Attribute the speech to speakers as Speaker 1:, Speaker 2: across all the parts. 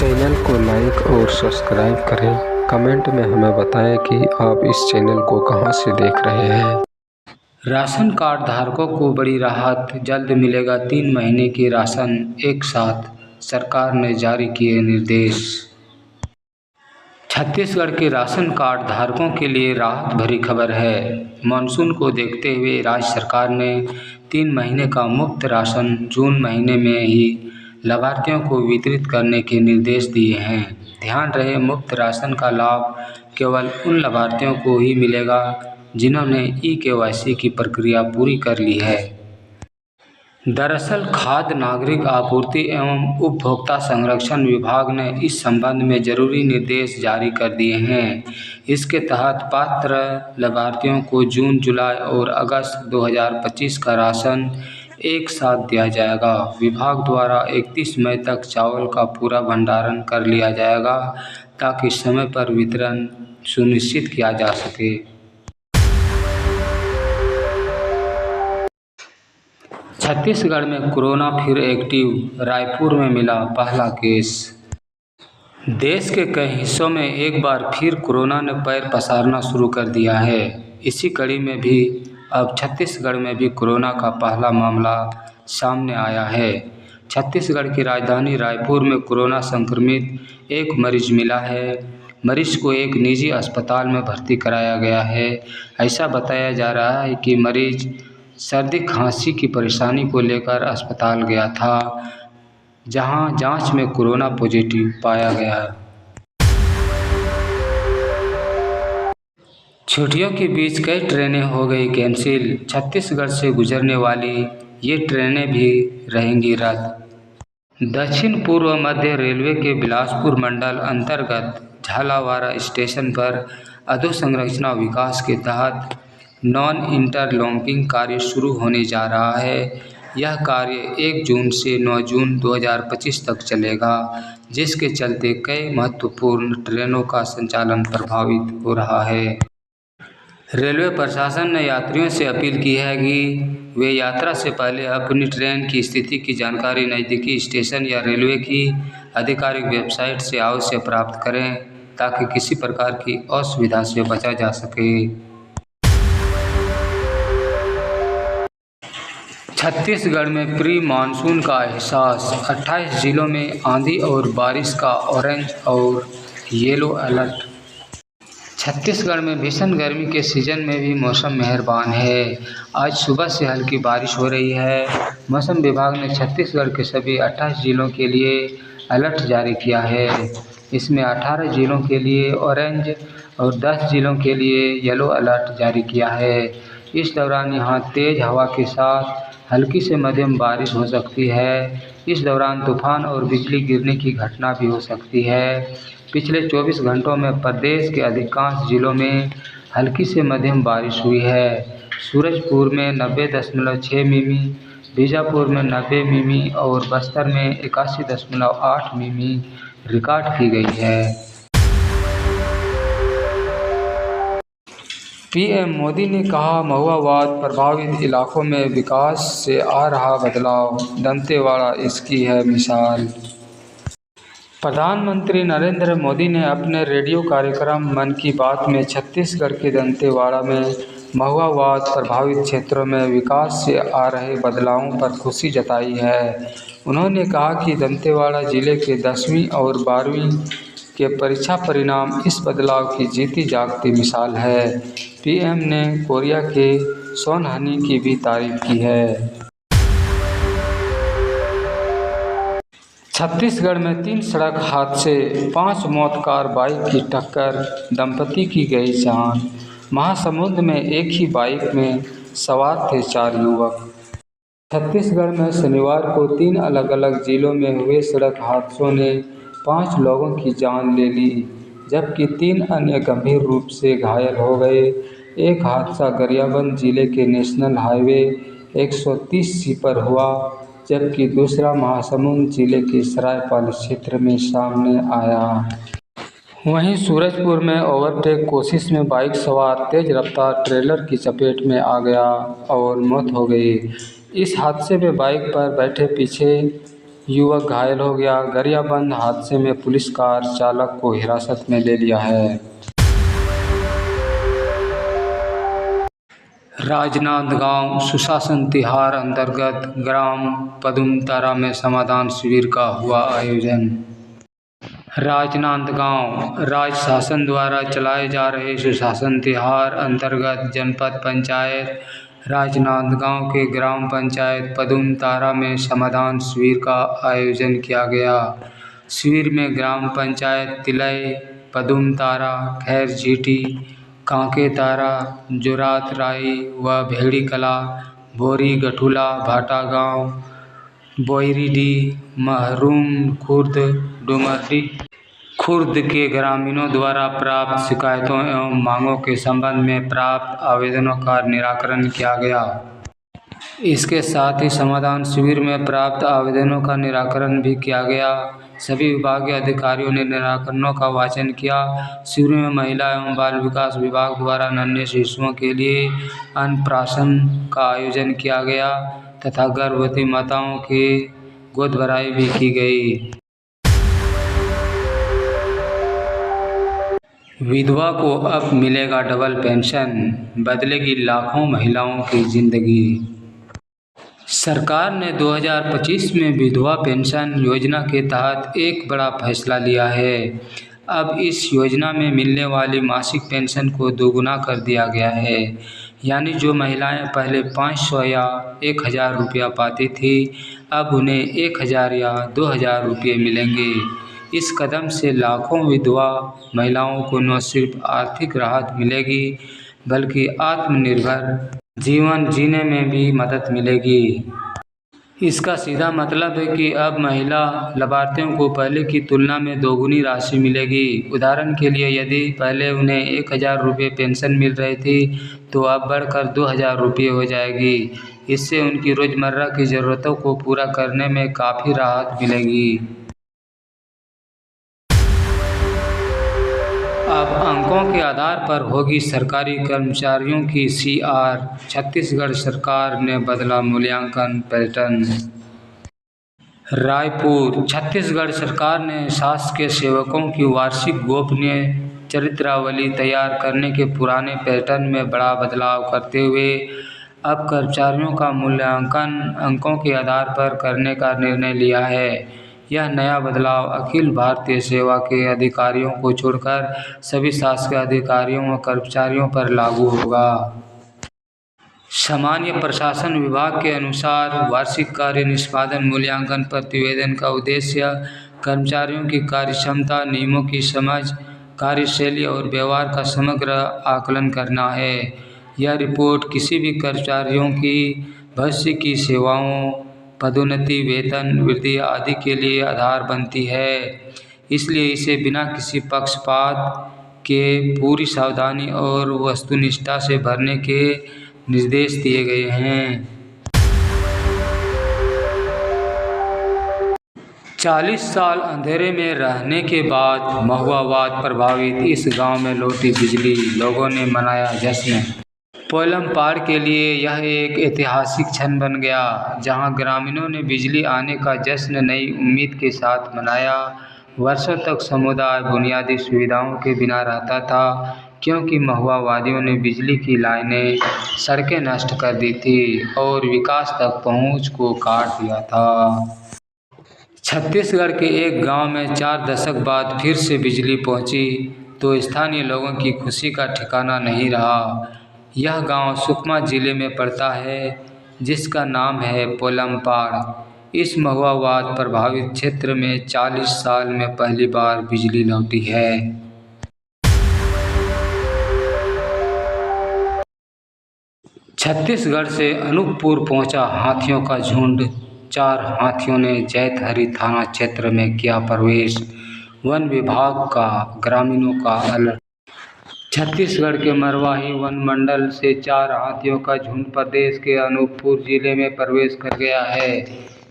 Speaker 1: Channel को like और subscribe करें। कमेंट में हमें बताएं कि आप इस चैनल को कहां से देख रहे हैं।
Speaker 2: राशन कार्ड धारकों को बड़ी राहत, जल्द मिलेगा 3 महीने के राशन एक साथ, सरकार ने जारी किए निर्देश। छत्तीसगढ़ के राशन कार्ड धारकों के लिए राहत भरी खबर है। मानसून को देखते हुए राज्य सरकार ने 3 महीने का मुफ्त राशन जून महीने में ही लाभार्थियों को वितरित करने के निर्देश दिए हैं। ध्यान रहे, मुफ्त राशन का लाभ केवल उन लाभार्थियों को ही मिलेगा जिन्होंने ई-केवाईसी की प्रक्रिया पूरी कर ली है। दरअसल खाद्य नागरिक आपूर्ति एवं उपभोक्ता संरक्षण विभाग ने इस संबंध में जरूरी निर्देश जारी कर दिए हैं। इसके तहत पात्र लाभार्थियों को जून, जुलाई और अगस्त 2025 का राशन एक साथ दिया जाएगा। विभाग द्वारा 31 मई तक चावल का पूरा भंडारण कर लिया जाएगा ताकि समय पर वितरण सुनिश्चित किया जा सके। छत्तीसगढ़ में कोरोना फिर एक्टिव, रायपुर में मिला पहला केस। देश के कई हिस्सों में एक बार फिर कोरोना ने पैर पसारना शुरू कर दिया है। इसी कड़ी में भी अब छत्तीसगढ़ में भी कोरोना का पहला मामला सामने आया है। छत्तीसगढ़ की राजधानी रायपुर में कोरोना संक्रमित एक मरीज मिला है। मरीज को एक निजी अस्पताल में भर्ती कराया गया है। ऐसा बताया जा रहा है कि मरीज सर्दी खांसी की परेशानी को लेकर अस्पताल गया था, जहां जांच में कोरोना पॉजिटिव पाया गया। छुट्टियों के बीच कई ट्रेनें हो गई कैंसिल। छत्तीसगढ़ से गुजरने वाली ये ट्रेनें भी रहेंगी रद्द। दक्षिण पूर्व मध्य रेलवे के बिलासपुर मंडल अंतर्गत झालावाड़ स्टेशन पर अधोसंरचना विकास के तहत नॉन इंटरलॉकिंग कार्य शुरू होने जा रहा है। यह कार्य 1 जून से 9 जून 2025 तक चलेगा, जिसके चलते कई महत्वपूर्ण ट्रेनों का संचालन प्रभावित हो रहा है। रेलवे प्रशासन ने यात्रियों से अपील की है कि वे यात्रा से पहले अपनी ट्रेन की स्थिति की जानकारी नज़दीकी स्टेशन या रेलवे की आधिकारिक वेबसाइट से अवश्य प्राप्त करें, ताकि किसी प्रकार की असुविधा से बचा जा सके। छत्तीसगढ़ में प्री मानसून का एहसास, 28 जिलों में आंधी और बारिश का ऑरेंज और येलो अलर्ट। छत्तीसगढ़ में भीषण गर्मी के सीजन में भी मौसम मेहरबान है। आज सुबह से हल्की बारिश हो रही है। मौसम विभाग ने छत्तीसगढ़ के सभी 28 जिलों के लिए अलर्ट जारी किया है। इसमें 18 जिलों के लिए ऑरेंज और 10 जिलों के लिए येलो अलर्ट जारी किया है। इस दौरान यहां तेज हवा के साथ हल्की से मध्यम बारिश हो सकती है। इस दौरान तूफान और बिजली गिरने की घटना भी हो सकती है। पिछले 24 घंटों में प्रदेश के अधिकांश जिलों में हल्की से मध्यम बारिश हुई है। सूरजपुर में 90.6 मिमी, बीजापुर में 90 मिमी और बस्तर में 81.8 मिमी रिकॉर्ड की गई है। पीएम मोदी ने कहा, महुआवाद प्रभावित इलाकों में विकास से आ रहा बदलाव, दंतेवाड़ा इसकी है मिसाल। प्रधानमंत्री नरेंद्र मोदी ने अपने रेडियो कार्यक्रम मन की बात में छत्तीसगढ़ के दंतेवाड़ा में महुआवाद प्रभावित क्षेत्रों में विकास से आ रहे बदलावों पर खुशी जताई है। उन्होंने कहा कि दंतेवाड़ा जिले के 10वीं और 12वीं के परीक्षा परिणाम इस बदलाव की जीती जागती मिसाल है। पीएम ने कोरिया के सोनहनी की भी तारीफ की है। छत्तीसगढ़ में 3 सड़क हादसे, 5 मौत, कार बाइक की टक्कर, दंपति की गई जान। महासमुंद में एक ही बाइक में सवार थे 4 युवक। छत्तीसगढ़ में शनिवार को 3 अलग अलग जिलों में हुए सड़क हादसों ने 5 लोगों की जान ले ली, जबकि 3 अन्य गंभीर रूप से घायल हो गए। एक हादसा गरियाबंद जिले के नेशनल हाईवे 130C पर हुआ, जबकि दूसरा महासमुंद जिले के सरायपाली क्षेत्र में सामने आया। वहीं सूरजपुर में ओवरटेक कोशिश में बाइक सवार तेज रफ्तार ट्रेलर की चपेट में आ गया और मौत हो गई। इस हादसे में बाइक पर बैठे पीछे युवक घायल हो गया। गरियाबंद हादसे में पुलिस कार चालक को हिरासत में ले लिया है। राजनांदगांव सुशासन तिहार अंतर्गत ग्राम पदुमतारा में समाधान शिविर का हुआ आयोजन। राजनांदगांव राज्य शासन द्वारा चलाए जा रहे सुशासन तिहार अंतर्गत जनपद पंचायत राजनांदगांव के ग्राम पंचायत पदुमतारा में समाधान शिविर का आयोजन किया गया। शिविर में ग्राम पंचायत तिलय, पदुमतारा, खैरझीटी, कांकेतारा, जोरातराई व भेड़ी कला, बोरी गठुला, भाटा गांव, बोईरीडीह, महरूम खुर्द, डुमरडी खुर्द के ग्रामीणों द्वारा प्राप्त शिकायतों एवं मांगों के संबंध में प्राप्त आवेदनों का निराकरण किया गया। इसके साथ ही समाधान शिविर में प्राप्त आवेदनों का निराकरण भी किया गया। सभी विभागीय अधिकारियों ने निराकरणों का वाचन किया। शिविर में महिला एवं बाल विकास विभाग द्वारा नन्हे शिशुओं के लिए अन्नप्राशन का आयोजन किया गया तथा गर्भवती माताओं की गोद भराई भी की गई। विधवा को अब मिलेगा डबल पेंशन, बदलेगी लाखों महिलाओं की जिंदगी। सरकार ने 2025 में विधवा पेंशन योजना के तहत एक बड़ा फैसला लिया है। अब इस योजना में मिलने वाली मासिक पेंशन को दोगुना कर दिया गया है। यानी जो महिलाएं पहले 500 या 1000 रुपया पाती थी, अब उन्हें 1000 या 2000 रुपये मिलेंगे। इस कदम से लाखों विधवा महिलाओं को न सिर्फ आर्थिक राहत मिलेगी बल्कि आत्मनिर्भर जीवन जीने में भी मदद मिलेगी। इसका सीधा मतलब है कि अब महिला लाभार्थियों को पहले की तुलना में दोगुनी राशि मिलेगी। उदाहरण के लिए यदि पहले उन्हें 1000 रुपये पेंशन मिल रही थी तो अब बढ़कर 2000 रुपये हो जाएगी। इससे उनकी रोज़मर्रा की ज़रूरतों को पूरा करने में काफ़ी राहत मिलेगी। अब अंकों के आधार पर होगी सरकारी कर्मचारियों की CR। छत्तीसगढ़ सरकार ने बदला मूल्यांकन पैटर्न। रायपुर छत्तीसगढ़ सरकार ने शासकीय सेवकों की वार्षिक गोपनीय चरित्रावली तैयार करने के पुराने पैटर्न में बड़ा बदलाव करते हुए अब कर्मचारियों का मूल्यांकन अंकों के आधार पर करने का निर्णय लिया है। यह नया बदलाव अखिल भारतीय सेवा के अधिकारियों को छोड़कर सभी शासकीय अधिकारियों व कर्मचारियों पर लागू होगा। सामान्य प्रशासन विभाग के अनुसार वार्षिक कार्य निष्पादन मूल्यांकन प्रतिवेदन का उद्देश्य कर्मचारियों की कार्यक्षमता, नियमों की समझ, कार्यशैली और व्यवहार का समग्र आकलन करना है। यह रिपोर्ट किसी भी कर्मचारियों की भविष्य की सेवाओं, पदोन्नति, वेतन वृद्धि आदि के लिए आधार बनती है। इसलिए इसे बिना किसी पक्षपात के पूरी सावधानी और वस्तुनिष्ठता से भरने के निर्देश दिए गए हैं। 40 साल अंधेरे में रहने के बाद महुआवाद प्रभावित इस गांव में लौटी बिजली, लोगों ने मनाया जश्न। पोलमपाड़ के लिए यह एक ऐतिहासिक क्षण बन गया, जहां ग्रामीणों ने बिजली आने का जश्न नई उम्मीद के साथ मनाया। वर्षों तक समुदाय बुनियादी सुविधाओं के बिना रहता था क्योंकि महुआवादियों ने बिजली की लाइनें, सड़कें नष्ट कर दी थी और विकास तक पहुंच को काट दिया था। छत्तीसगढ़ के एक गांव में 4 दशक बाद फिर से बिजली पहुंची तो स्थानीय लोगों की खुशी का ठिकाना नहीं रहा। यह गांव सुकमा जिले में पड़ता है जिसका नाम है पोलमपाड़। इस महुआवाद प्रभावित क्षेत्र में 40 साल में पहली बार बिजली लौटी है। छत्तीसगढ़ से अनूपपुर पहुंचा हाथियों का झुंड। 4 हाथियों ने जैतहरी थाना क्षेत्र में किया प्रवेश। वन विभाग का ग्रामीणों का अलर्ट। छत्तीसगढ़ के मरवाही वन मंडल से 4 हाथियों का झुंड प्रदेश के अनूपपुर जिले में प्रवेश कर गया है।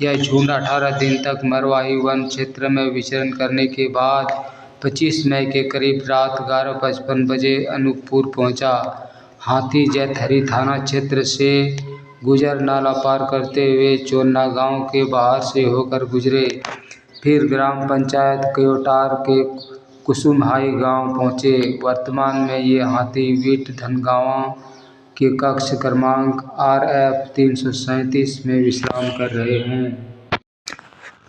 Speaker 2: यह झुंड 18 दिन तक मरवाही वन क्षेत्र में विचरण करने के बाद 25 मई के करीब रात 11:55 बजे अनूपपुर पहुंचा। हाथी जैतहरी थाना क्षेत्र से गुजर नाला पार करते हुए चोलना गांव के बाहर से होकर गुजरे, फिर ग्राम पंचायत क्योटार के कुसुमहाई गांव पहुंचे। वर्तमान में ये हाथी वीट धनगांवा के कक्ष क्रमांक RF 337 में विश्राम कर रहे हैं।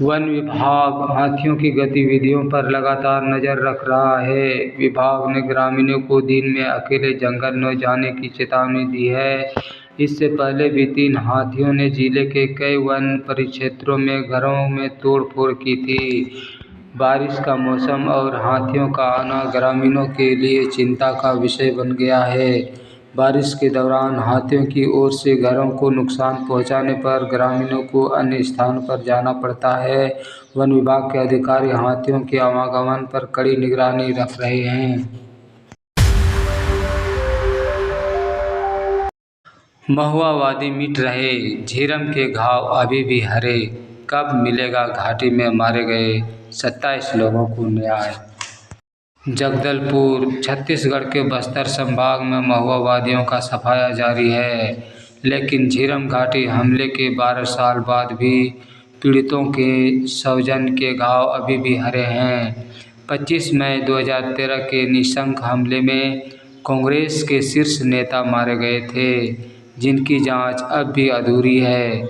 Speaker 2: वन विभाग हाथियों की गतिविधियों पर लगातार नजर रख रहा है। विभाग ने ग्रामीणों को दिन में अकेले जंगल न जाने की चेतावनी दी है। इससे पहले भी 3 हाथियों ने जिले के कई वन परिक्षेत्रों में घरों में तोड़फोड़ की थी। बारिश का मौसम और हाथियों का आना ग्रामीणों के लिए चिंता का विषय बन गया है। बारिश के दौरान हाथियों की ओर से घरों को नुकसान पहुंचाने पर ग्रामीणों को अन्य स्थान पर जाना पड़ता है। वन विभाग के अधिकारी हाथियों के आवागमन पर कड़ी निगरानी रख रहे हैं। महुआवादी मिट रहे, झीरम के घाव अभी भी हरे, कब मिलेगा घाटी में मारे गए 27 लोगों को न्याय। जगदलपुर छत्तीसगढ़ के बस्तर संभाग में महुआवादियों का सफाया जारी है, लेकिन झीरम घाटी हमले के 12 साल बाद भी पीड़ितों के सौजन के घाव अभी भी हरे हैं। 25 मई 2013 के निशंक हमले में कांग्रेस के शीर्ष नेता मारे गए थे, जिनकी जांच अब भी अधूरी है।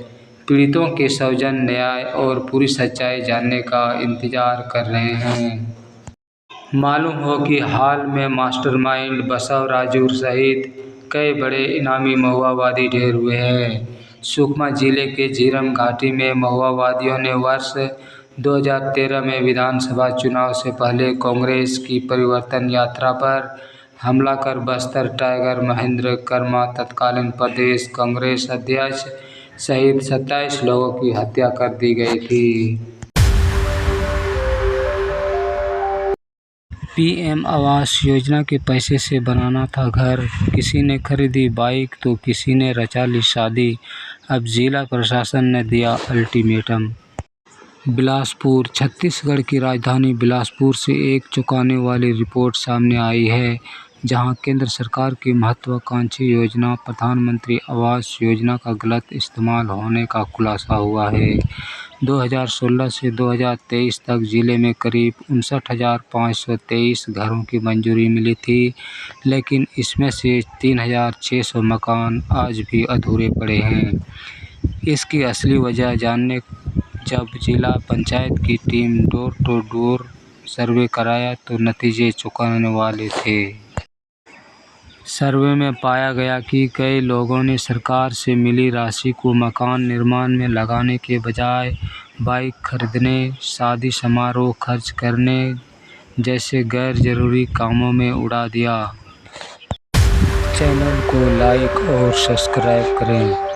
Speaker 2: पीड़ितों के सौजन न्याय और पूरी सच्चाई जानने का इंतजार कर रहे हैं। मालूम हो कि हाल में मास्टरमाइंड बसव राजूर सहित कई बड़े इनामी महुआवादी ढेर हुए हैं। सुकमा जिले के झीरम घाटी में महुआवादियों ने वर्ष 2013 में विधानसभा चुनाव से पहले कांग्रेस की परिवर्तन यात्रा पर हमला कर बस्तर टाइगर महेंद्र कर्मा तत्कालीन प्रदेश कांग्रेस अध्यक्ष सहित 27 लोगों की हत्या कर दी गई थी। PM आवास योजना के पैसे से बनाना था घर, किसी ने खरीदी बाइक तो किसी ने रचा ली शादी। अब जिला प्रशासन ने दिया अल्टीमेटम। बिलासपुर छत्तीसगढ़ की राजधानी बिलासपुर से एक चौंकाने वाली रिपोर्ट सामने आई है, जहां केंद्र सरकार की महत्वाकांक्षी योजना प्रधानमंत्री आवास योजना का गलत इस्तेमाल होने का खुलासा हुआ है। 2016 से 2023 तक जिले में करीब 59,523 घरों की मंजूरी मिली थी, लेकिन इसमें से 3,600 मकान आज भी अधूरे पड़े हैं। इसकी असली वजह जानने जब जिला पंचायत की team door to door survey कराया तो नतीजे चौंकाने वाले थे। सर्वे में पाया गया कि कई लोगों ने सरकार से मिली राशि को मकान निर्माण में लगाने के बजाय बाइक खरीदने, शादी समारोह खर्च करने जैसे गैर जरूरी कामों में उड़ा दिया। चैनल को लाइक और सब्सक्राइब करें।